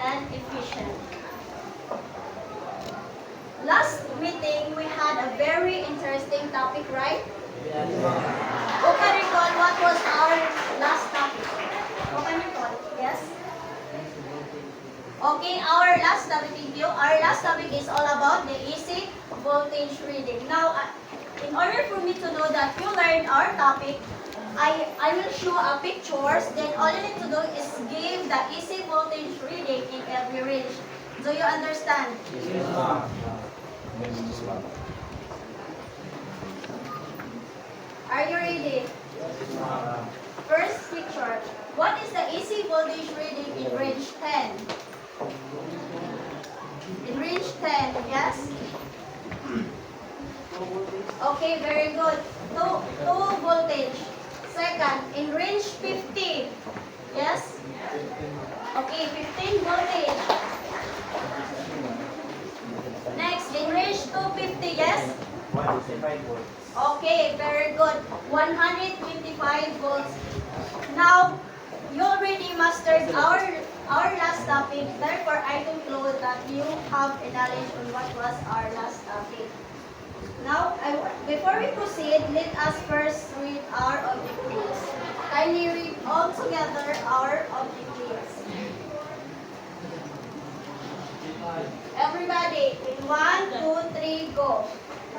and efficient. Last meeting, we had a very interesting topic, right? Yes. Who can recall what was our last topic? Who can recall? Yes? Okay, our last topic is all about the AC voltage reading. Now, in order for me to know that you learned our topic, I will show a pictures, then all you need to do is give the AC voltage reading in every range. Do you understand? Yes, ma'am. Are you ready? Yes, ma'am. First picture. What is the AC voltage reading in range 10? In range 10, yes? Okay, very good. 2 voltage. Second, in range 50. Yes? Okay, 15 voltage. Next, in range 250, yes? 155 volts. Okay, very good. 125 volts. Now, you already mastered our last topic. Therefore, I conclude that you have a knowledge on what was our last topic. Now, before we proceed, let us first read our objectives. Kindly read all together our objectives. Everybody, in 1, 2, 3, go.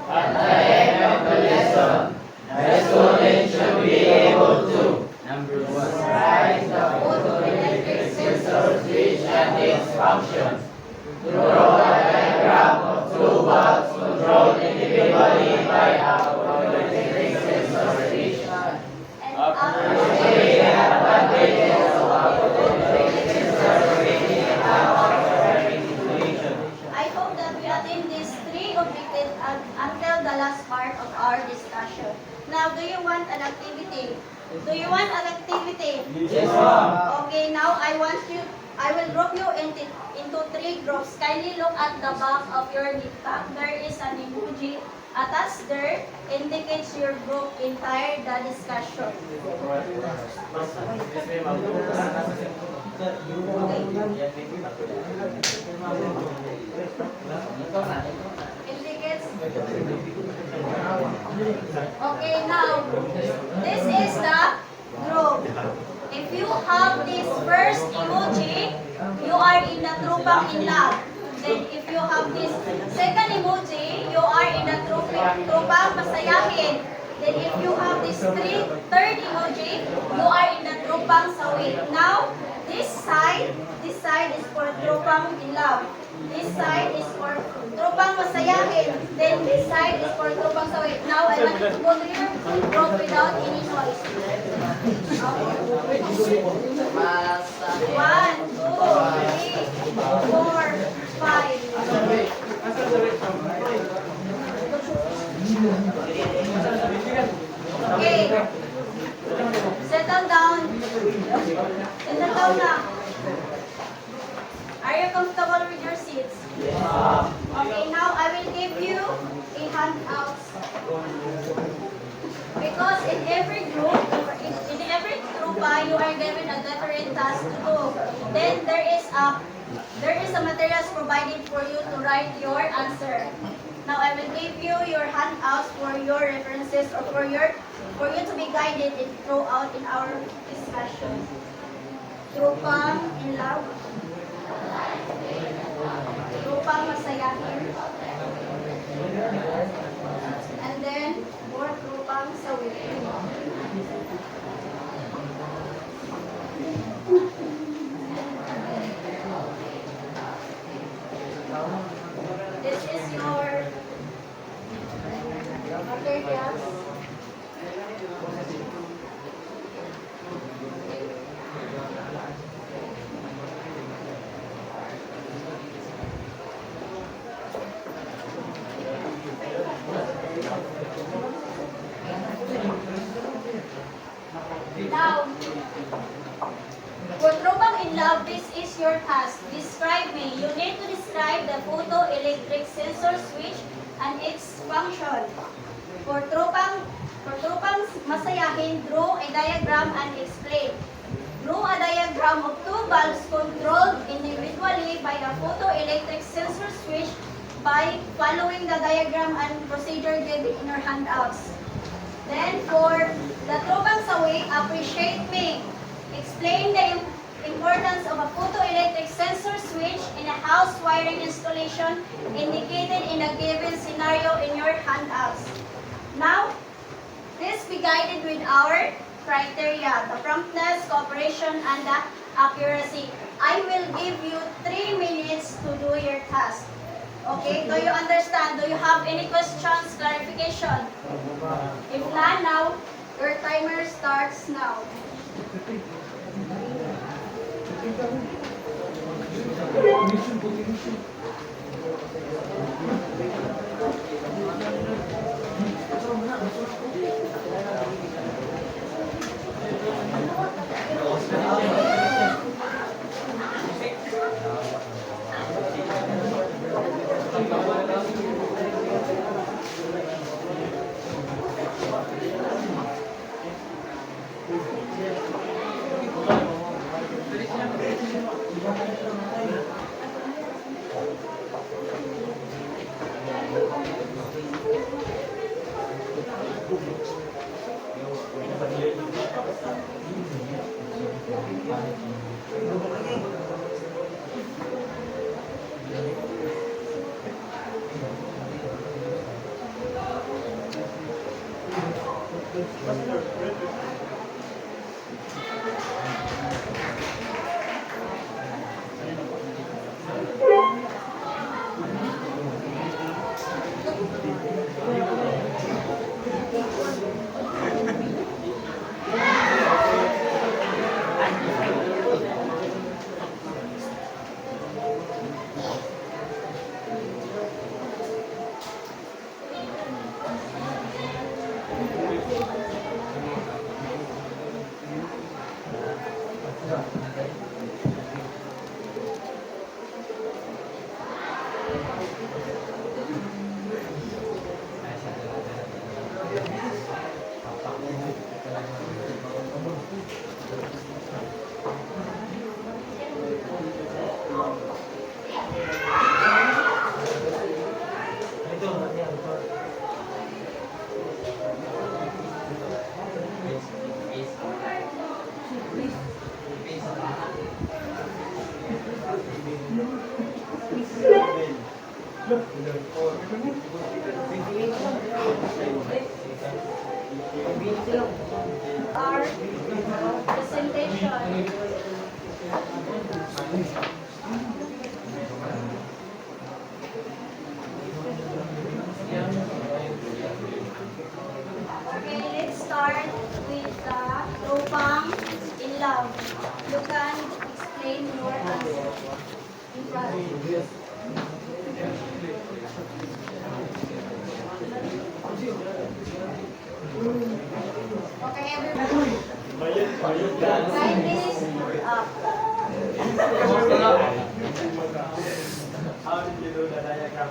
At the end of the lesson, the student should be able to number 1. Describe the photoelectric sensor switch and its functions. Draw a diagram of 2 bulbs controlled individually by a photoelectric sensor switch. And Appreciate the advantages of a photoelectric sensor switch in our current situation. I hope that we attain these 3 objectives until the last part of our discussion. Now, do you want an activity? Do you want an activity? Yes, ma'am. Okay, now I will group you into 3 groups. Kindly look at the back of your notebook. There is an emoji attached there, indicates your group entire the discussion. Indicates. Okay, now this is the group. If you have this first emoji, you are in the Trupang in love. Then if you have this second emoji, you are in the Trupang masayahin. Then if you have this third emoji, you are in the Trupang sawit. Now, this side is for Trupang in love. This side is for Trupang masayahin. Then this side is for Trupang sawit. Now, I want you to go to your group without any noise. Okay. 1, 2, 3, 4, 5. Okay. Settle down. Settle down now. Are you comfortable with your seats? Okay, now I will give you a handout. Because in every group, in every trupa, you are given a different task to do. Then there is a materials provided for you to write your answer. Now I will give you your handouts for your references or for you to be guided throughout in our discussion. Trupang in love. Trupang masayahin. And then more trupang sawitin. This is your materials. Now, for Tropang in Love, this is your task. Describe me. You need to describe the photoelectric sensor switch and its function. For Tropang Masayahin, draw a diagram and explain. Draw a diagram of two bulbs controlled individually by a photoelectric sensor switch by following the diagram and procedure given in your handouts. Then for the Trubang Sawi, appreciate me. Explain the importance of a photoelectric sensor switch in a house wiring installation indicated in the given scenario in your handouts. Now, please be guided with our criteria, the promptness, cooperation, and the accuracy. I will give you 3 minutes to do your task. Okay, do you understand? Do you have any questions, clarification? If not now, your timer starts now. Our presentation. Okay, let's start with the Trubang in love. You can explain your answer in front. Okay, everybody. Kindly stand up. How did you do the diagram?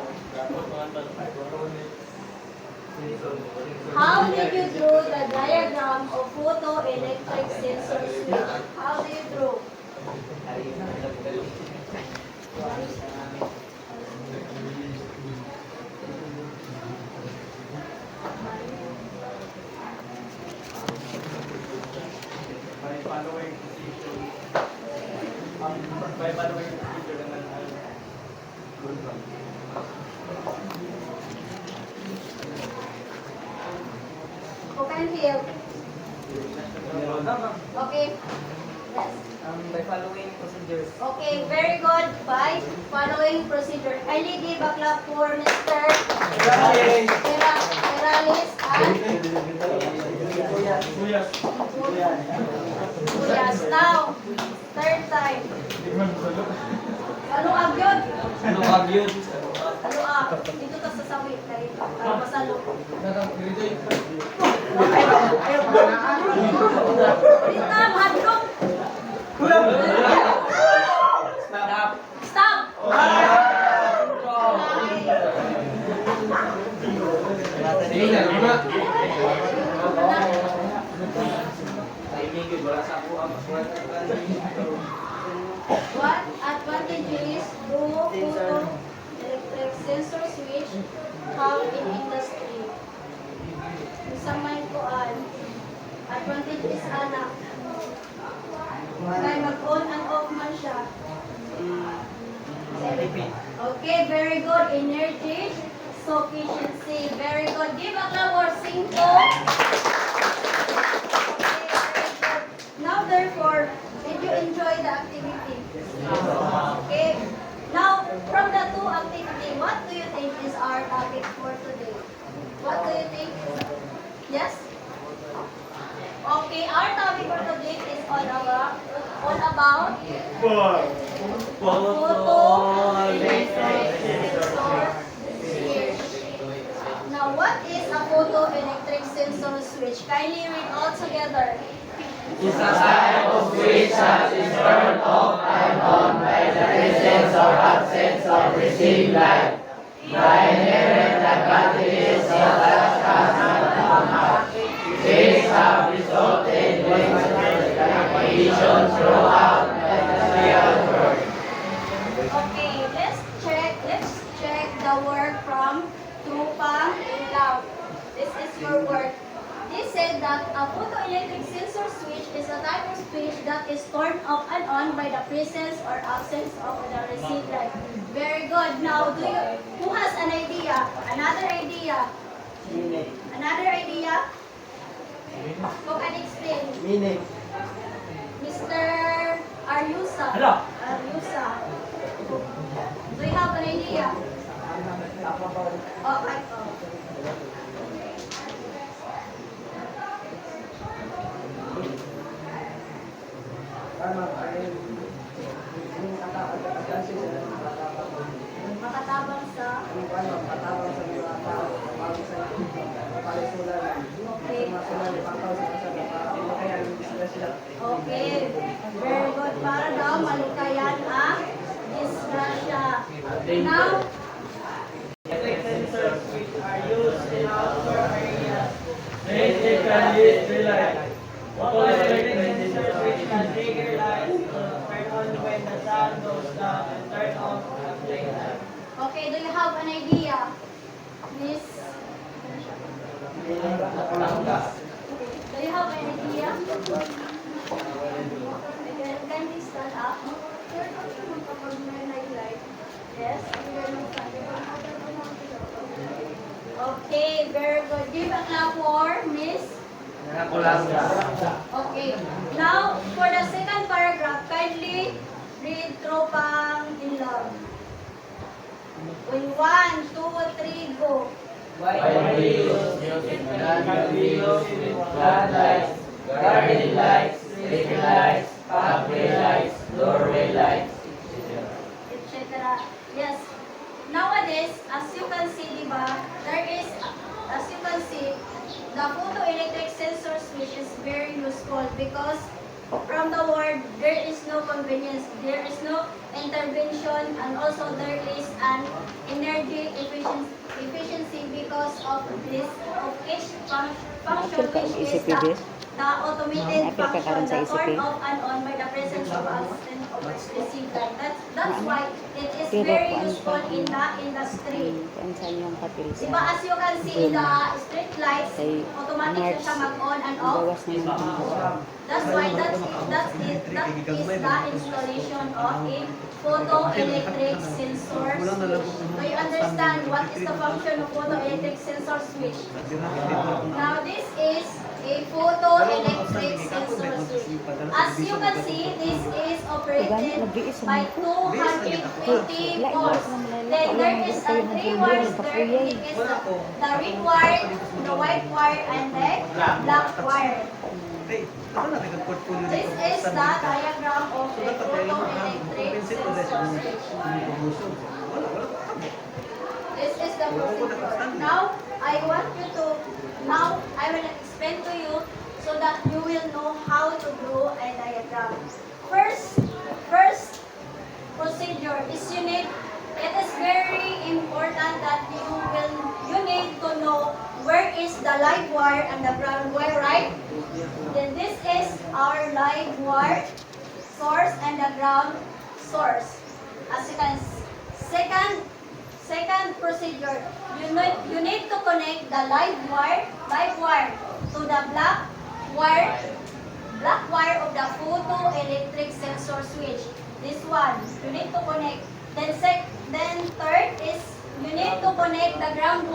How did you draw the diagram of photoelectric sensor switch? How do you draw? By following procedure. By following procedure naman ay good one. Who can hear? Okay. Yes. By following procedures. Okay, very good. By following procedure. Kindly give a clap for Mr. Perales and Yes. Now, third time. Ano ab yun? Ano ang yun? Ano ab? Dito ka sa sawit. Ano pasalo? Rita, mahadlok. Stop! Stop! Sige na, lima. Timing yun, wala sa ako ang masulat. What advantages do photoelectric sensor switch have in industry? Sa may kuan, advantage is anak. Kaya mag-on and off man siya. Okay, very good. Energy sufficiency. Very good. Give a clap for 5. Okay, very good. Now, therefore, did you enjoy the activity? Okay. Now, from the 2 activity, what do you think is our topic for today? What do you think? Yes? Okay, our topic for today is all about photoelectric sensor switch. Now, what is a photoelectric sensor switch? Kindly read all together. It's a type of switch that is turned off and on by the presence or absence of received light. The inherent advantages of such these have resulted in application throughout the industrial world. Okay, let's check the word from Trupang Inlaw. This is your word. They said that a photoelectric sensor switch is a type of switch that is turned off and on by the presence or absence of the received light. Very good. Now, who has an idea? Another idea? Another idea? Who can explain? Meaning. Mr. Aryusa. Hello. Aryusa. Do you have an idea? Oh, I, oh. Makatabang sa... Okay. Very good. Para daw malikayan ang disgrasya. Now, Sensors which are used in outdoor areas. They can use the light. Photoelectric sensors which can trigger lights to turn on when the sun goes down and turn off at daytime. okay, do you have an idea? Miss? Do you have an idea? Can we stand up? Yes? Okay, very good. Give a clap for Miss. Okay. Now, for the second paragraph, kindly read Tropang Inlaw. In 1, 2, 3, go. Widely used can be used with floodlights, garden lights, city lights, pathway lights, doorway lights, Etc. Yes. Nowadays, as you can see, diba, there is, as you can see, the photoelectric sensor switch is very useful because from the word, there is no convenience, there is no intervention, and also there is an energy efficiency because of this, of each function which is the automated function, the turn off and on by the presence of assistant of received light. That's why it is very useful in the industry. Diba, as you can see in the street lights, automatic na siya mag-on and off. That's why that is the installation of a photoelectric sensor switch. Do you understand what is the function of photoelectric sensor switch? Now this is a photoelectric sensor switch. As you can see, this is operated by 220 volts. Then there is a 3 wires there. It is the red wire, the white wire, and the black wire. This is the diagram of the photoelectric sensor switch. This is the procedure. Now, I will explain to you so that you will know how to draw a diagram. First procedure is it is very important that you need to know where is the live wire and the ground wire, right? Then this is our live wire. source and the ground source. As you can second procedure, you need to connect the live wire to the black wire of the photoelectric sensor switch. This one, you need to connect. Then third is you need to connect the ground wire